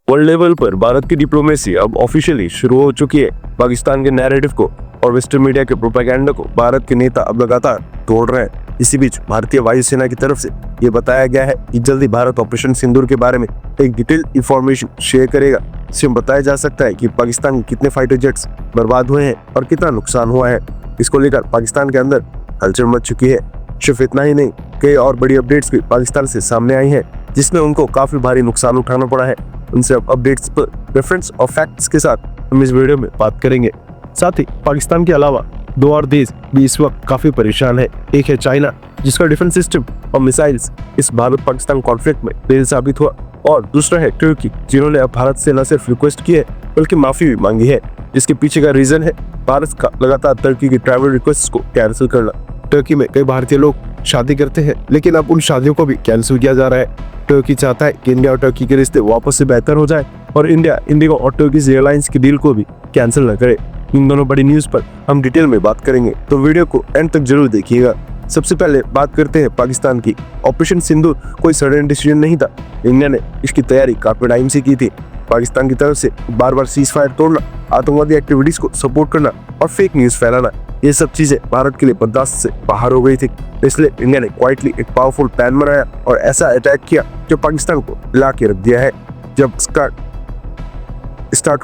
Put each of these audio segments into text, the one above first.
World level पर भारत की diplomacy अब ऑफिशियली शुरू हो चुकी है। पाकिस्तान के नैरेटिव को और वेस्टर्न मीडिया के प्रोपेगेंडा को भारत के नेता अब लगातार तोड़ रहे हैं। इसी बीच भारतीय वायुसेना की तरफ से ये बताया गया है कि जल्दी भारत ऑपरेशन सिंदूर के बारे में एक डिटेल इंफॉर्मेशन शेयर करेगा। इसमें बताया जा सकता है कि पाकिस्तान के कितने फाइटर जेट्स बर्बाद हुए हैं और कितना नुकसान हुआ है। इसको लेकर पाकिस्तान के अंदर हलचल मच चुकी है। सिर्फ इतना ही नहीं, कई और बड़ी अपडेट्स भी पाकिस्तान से सामने आई हैं, जिसमें उनको काफी भारी नुकसान उठाना पड़ा है। उनसे अब अपडेट्स पर रेफरेंस और फैक्ट्स के साथ हम इस वीडियो में बात करेंगे। साथ ही पाकिस्तान के अलावा दो और देश भी इस वक्त काफी परेशान है। एक है चाइना, जिसका डिफेंस सिस्टम और मिसाइल्स इस भारत पाकिस्तान कॉन्फ्लिक्ट में फेल साबित हुआ, और दूसरा है तुर्की, जिन्होंने अब भारत से न सिर्फ रिक्वेस्ट की है बल्कि माफी भी मांगी है। जिसके पीछे का रीजन है भारत का लगातार तुर्की की ट्रैवल रिक्वेस्ट को कैंसिल करना। तुर्की में कई भारतीय लोग शादी करते हैं, लेकिन अब उन शादियों को भी कैंसिल किया जा रहा है। तुर्की चाहता है कि इंडिया और तुर्की के रिश्ते वापस से बेहतर हो जाए और इंडिया इंडिगो और टर्किश एयरलाइंस की डील को भी कैंसिल न करे। इन दोनों बड़ी न्यूज पर हम डिटेल में बात करेंगे, तो वीडियो को एंड तक जरूर देखिएगा। सबसे पहले बात करते हैं पाकिस्तान की। ऑपरेशन सिंदूर कोई सडन डिसीजन नहीं था। इंडिया ने इसकी तैयारी काफी टाइम से की थी। पाकिस्तान की तरफ से बार बार सीज फायर तोड़ना, आतंकवादी एक्टिविटीज को सपोर्ट करना और फेक न्यूज फैलाना, ये सब चीजें भारत के लिए बर्दाश्त से बाहर हो गई थी। इसलिए इंडिया ने क्वाइटली एक पावरफुल प्लान बनाया और ऐसा अटैक किया जो पाकिस्तान को हिला के रख दिया है। जब स्टार्ट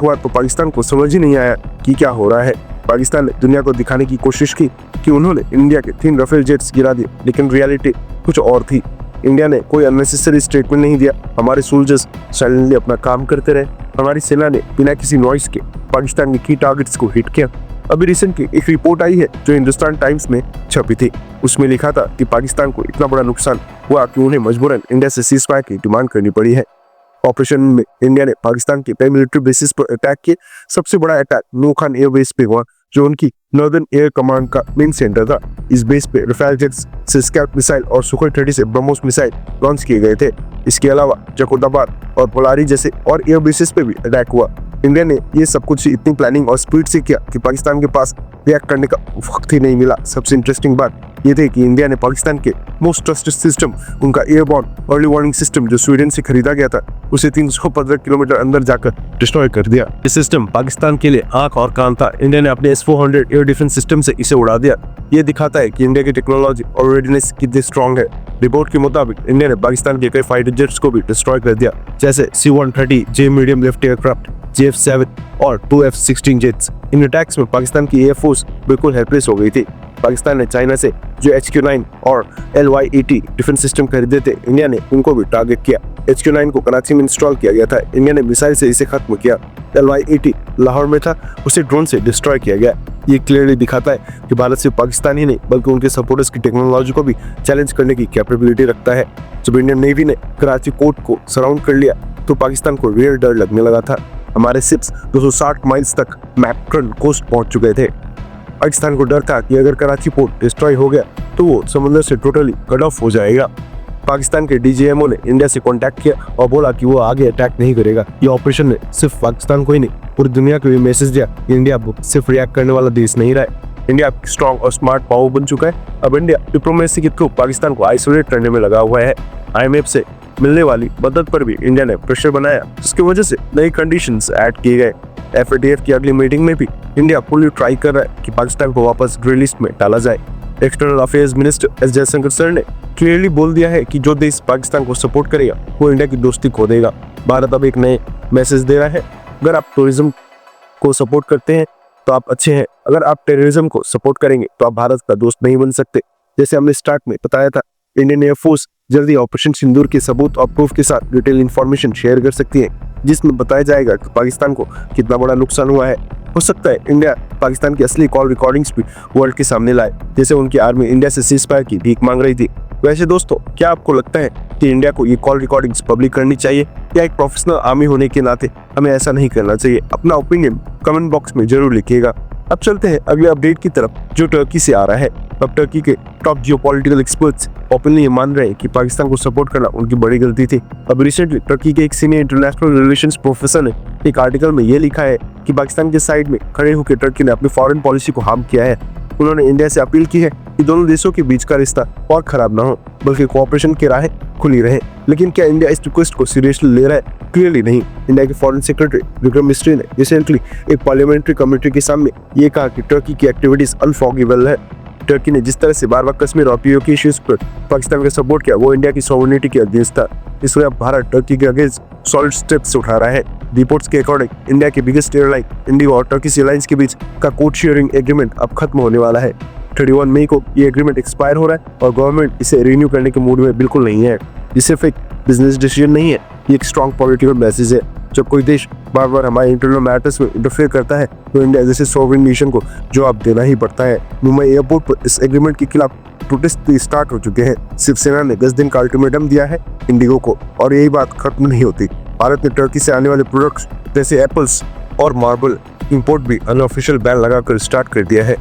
हुआ तो पाकिस्तान को समझ ही नहीं आया कि क्या हो रहा है। पाकिस्तान ने दुनिया को दिखाने की कोशिश की कि उन्होंने इंडिया के 3 राफेल जेट्स गिरा दिए, लेकिन रियलिटी कुछ और थी। इंडिया ने कोई अननेसेसरी स्टेटमेंट नहीं दिया। हमारे सोल्जर्स साइलेंटली अपना काम करते रहे। हमारी सेना ने बिना किसी नॉइस के पाकिस्तान के की टारगेट्स को हिट किया। अभी रिसेंटली एक रिपोर्ट आई है जो हिंदुस्तान टाइम्स में छपी थी। उसमें लिखा था कि पाकिस्तान को इतना बड़ा नुकसान हुआ कि उन्हें मजबूरन इंडिया से सीज फायर की डिमांड करनी पड़ी है। ऑपरेशन में इंडिया ने पाकिस्तान के पैरामिलिट्री बेसिस पर अटैक किए। सबसे बड़ा अटैक नूर खान एयरबेस पे हुआ, जो उनकी नॉर्दर्न एयर कमांड का मेन सेंटर था। इस बेस पे राफेल जेट्स से स्कैल्प मिसाइल और सुखोई 30 से ब्रह्मोस मिसाइल लॉन्च किए गए थे। इसके अलावा जकोदाबाद और पोलारी जैसे और एयर बेसिस पे भी अटैक हुआ। इंडिया ने ये सब कुछ इतनी प्लानिंग और स्पीड से किया कि पाकिस्तान के पास रिएक्ट करने का वक्त ही नहीं मिला। सबसे इंटरेस्टिंग बात ये थी कि इंडिया ने पाकिस्तान के मोस्ट ट्रस्टेड सिस्टम, उनका एयरबॉर्न अर्ली वार्निंग सिस्टम जो स्वीडन से खरीदा गया था, उसे 315 किलोमीटर अंदर जाकर डिस्ट्रॉय कर दिया। ये सिस्टम पाकिस्तान के लिए आंख और कान था। इंडिया ने अपने S-400 एयर डिफेंस सिस्टम से इसे उड़ा दिया। ये दिखाता है कि इंडिया की टेक्नोलॉजी और रेडीनेस कितनी स्ट्रॉन्ग है। रिपोर्ट के मुताबिक इंडिया ने पाकिस्तान के कई फाइटर जेट्स को भी डिस्ट्रॉय कर दिया, जैसे C-130J medium lift aircraft, JF-7 और 2 F-16 जेट्स। इन अटैक्स में पाकिस्तान की एयरफोर्स बिल्कुल हेल्पलेस हो गई थी। पाकिस्तान ने चाइना से जो HQ-9 और LY-80 डिफेंस सिस्टम खरीदे थे, इंडिया ने उनको भी टारगेट किया। HQ-9 को कराची में इंस्टॉल किया गया था। इंडिया ने मिसाइल से इसे खत्म किया। LY-80 लाहौर में था, उसे ड्रोन से डिस्ट्रॉय किया गया। ये क्लियरली दिखाता है कि भारत सिर्फ पाकिस्तान ही नहीं बल्कि उनके सपोर्टर्स की टेक्नोलॉजी को भी चैलेंज करने की कैपेबिलिटी रखता है। जब इंडियन नेवी ने कराची पोर्ट को सराउंड कर लिया तो पाकिस्तान को रियल डर लगने लगा था। हमारे शिप्स 260 माइल्स तक मैप्टन कोस्ट पहुंच चुके थे। पाकिस्तान को डर था कि अगर कराची पोर्ट डिस्ट्रॉय हो गया तो वो समंदर से टोटली कट ऑफ हो जाएगा। पाकिस्तान के DGMO ने इंडिया से कांटेक्ट किया और बोला कि वो आगे अटैक नहीं करेगा। ये ऑपरेशन ने सिर्फ पाकिस्तान को ही नहीं पूरी दुनिया को भी मैसेज दिया कि इंडिया सिर्फ रिएक्ट करने वाला देश नहीं रहा है। इंडिया स्ट्रॉन्ग और स्मार्ट पावर बन चुका है। अब इंडिया डिप्लोमेसी के थ्रू पाकिस्तान को आइसोलेट करने में लगा हुआ है। IMF से मिलने वाली मदद पर भी इंडिया ने प्रेशर बनाया, जिसकी वजह से नई कंडीशंस ऐड किए गए। FATF की अगली मीटिंग में भी इंडिया फुली ट्राई कर रहा है कि पाकिस्तान को वापस ग्रे लिस्ट में डाला जाए। External affairs minister S Jaishankar sir ने क्लियरली बोल दिया है कि जो देश पाकिस्तान को सपोर्ट करेगा वो इंडिया की दोस्ती खो देगा। भारत अब एक नए मैसेज दे रहा है, अगर आप टूरिज्म को सपोर्ट करते हैं तो आप अच्छे हैं, अगर आप टेररिज्म को सपोर्ट करेंगे तो आप भारत का दोस्त नहीं बन सकते। जैसे हमने स्टार्ट में बताया था, इंडियन एयरफोर्स जल्दी ऑपरेशन सिंदूर के सबूत और प्रूफ के साथ डिटेल इंफॉर्मेशन शेयर कर सकती है, जिसमें बताया जाएगा कि पाकिस्तान को कितना बड़ा नुकसान हुआ है। हो सकता है इंडिया पाकिस्तान की असली कॉल रिकॉर्डिंग्स भी वर्ल्ड के सामने लाए, जैसे उनकी आर्मी इंडिया से सीज फायर की भीख मांग रही थी। वैसे दोस्तों, क्या आपको लगता है कि इंडिया को ये कॉल रिकॉर्डिंग्स पब्लिक करनी चाहिए, या एक प्रोफेशनल आर्मी होने के नाते हमें ऐसा नहीं करना चाहिए? अपना ओपिनियन कमेंट बॉक्स में जरूर लिखिएगा। अब चलते हैं अगले अपडेट की तरफ, जो टर्की से आ रहा है। अब टर्की के टॉप जियोपॉलिटिकल एक्सपर्ट्स ओपनली मान रहे हैं कि पाकिस्तान को सपोर्ट करना उनकी बड़ी गलती थी। अब रिसेंटली टर्की के एक सीनियर इंटरनेशनल रिलेशंस प्रोफेसर ने एक आर्टिकल में ये लिखा है कि पाकिस्तान के साइड में खड़े होकर टर्की ने अपनी फॉरेन पॉलिसी को हार्म किया है। उन्होंने इंडिया से अपील की है कि दोनों देशों के बीच का रिश्ता और खराब ना हो, बल्कि कोऑपरेशन की राहें खुली रहे। लेकिन क्या इंडिया इस रिक्वेस्ट को सीरियसली ले रहा है? क्लियरली नहीं। इंडिया के फॉरेन सेक्रेटरी विक्रम मिस्री ने रिसेंटली एक पार्लियामेंट्री कमेटी के सामने ये कहा कि टर्की की एक्टिविटीज अनफॉरगिवेबल है। टर्की ने जिस तरह से बार बार कश्मीर और पीओके इश्यूज पर पाकिस्तान का सपोर्ट किया, वो इंडिया की सॉवरेनिटी के अगेंस्ट था। इसलिए अब भारत टर्की के अगेंस्ट सॉलिड स्टेप्स उठा रहा है। रिपोर्ट्स के अकॉर्डिंग इंडिया के बिगेस्ट एयरलाइन इंडिगो और टर्किश एयरलाइंस के बीच का कोड शेयरिंग एग्रीमेंट अब खत्म होने वाला है। 31 मई को ये एग्रीमेंट एक्सपायर हो रहा है और गवर्नमेंट इसे रिन्यू करने के मूड में बिल्कुल नहीं है। ये सिर्फ एक बिजनेस डिसीजन नहीं है, ये एक स्ट्रॉन्ग पॉलिटिकल मैसेज है। जब कोई देश बार बार हमारे इंटरनल मैटर्स में इंटरफेयर करता है तो इंडिया जैसे सॉवरेन नेशन को जवाब देना ही पड़ता है। मुंबई एयरपोर्ट पर इस एग्रीमेंट के खिलाफ प्रोटेस्ट स्टार्ट हो चुके हैं। शिवसेना ने 10 दिन का अल्टीमेटम दिया है इंडिगो को और यही बात खत्म नहीं होती। भारत ने टर्की से आने वाले प्रोडक्ट्स जैसे एप्पल्स और मार्बल इंपोर्ट भी अनऑफिशियल बैन लगाकर स्टार्ट कर दिया है।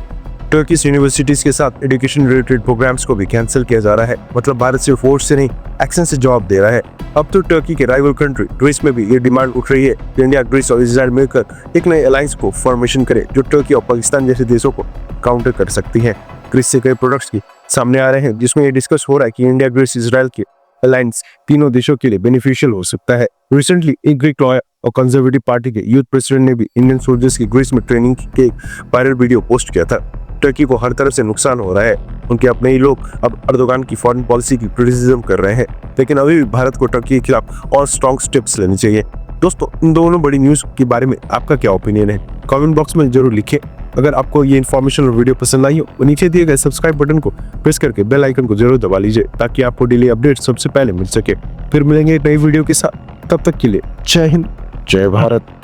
टर्किश यूनिवर्सिटीज के साथ एजुकेशन रिलेटेड प्रोग्राम्स को भी कैंसिल किया जा रहा है। मतलब भारत सिर्फ फोर्स से नहीं, एक्शन से जवाब दे रहा है। अब तो टर्की के राइवल कंट्री ग्रीस में भी ये डिमांड उठ रही है कि इंडिया, ग्रीस और इजराइल मिलकर एक नए अलायंस को फॉर्मेशन करे जो टर्की और पाकिस्तान जैसे देशों को काउंटर कर सकती है। ग्रीस से कई प्रोडक्ट्स की सामने आ रहे हैं जिसमें ये डिस्कस हो रहा है कि इंडिया, ग्रीस, इजराइल के अलायंस तीनों देशों के लिए बेनिफिशियल हो सकता है। रिसेंटली एक ग्रीक लॉयर और कंजर्वेटिव पार्टी के यूथ प्रेसिडेंट ने भी इंडियन सोल्जर्स की ग्रीस में ट्रेनिंग के एक वायरल वीडियो पोस्ट किया था। टर्की को हर तरफ से नुकसान हो रहा है। उनके अपने ही लोग अब अर्दोगान की फॉरेन पॉलिसी की क्रिटिसिज्म कर रहे हैं, लेकिन अभी भी भारत को टर्की के खिलाफ और स्ट्रॉन्ग स्टेप्स लेने चाहिए। दोस्तों, इन दोनों बड़ी न्यूज के बारे में आपका क्या ओपिनियन है? कमेंट बॉक्स में जरूर लिखें। अगर आपको ये इन्फॉर्मेशन और वीडियो पसंद आई हो तो नीचे दिए गए सब्सक्राइब बटन को प्रेस करके बेल आइकन को जरूर दबा लीजिए ताकि आपको डेली अपडेट सबसे पहले मिल सके। फिर मिलेंगे एक नई वीडियो के साथ, तब तक के लिए जय हिंद, जय भारत।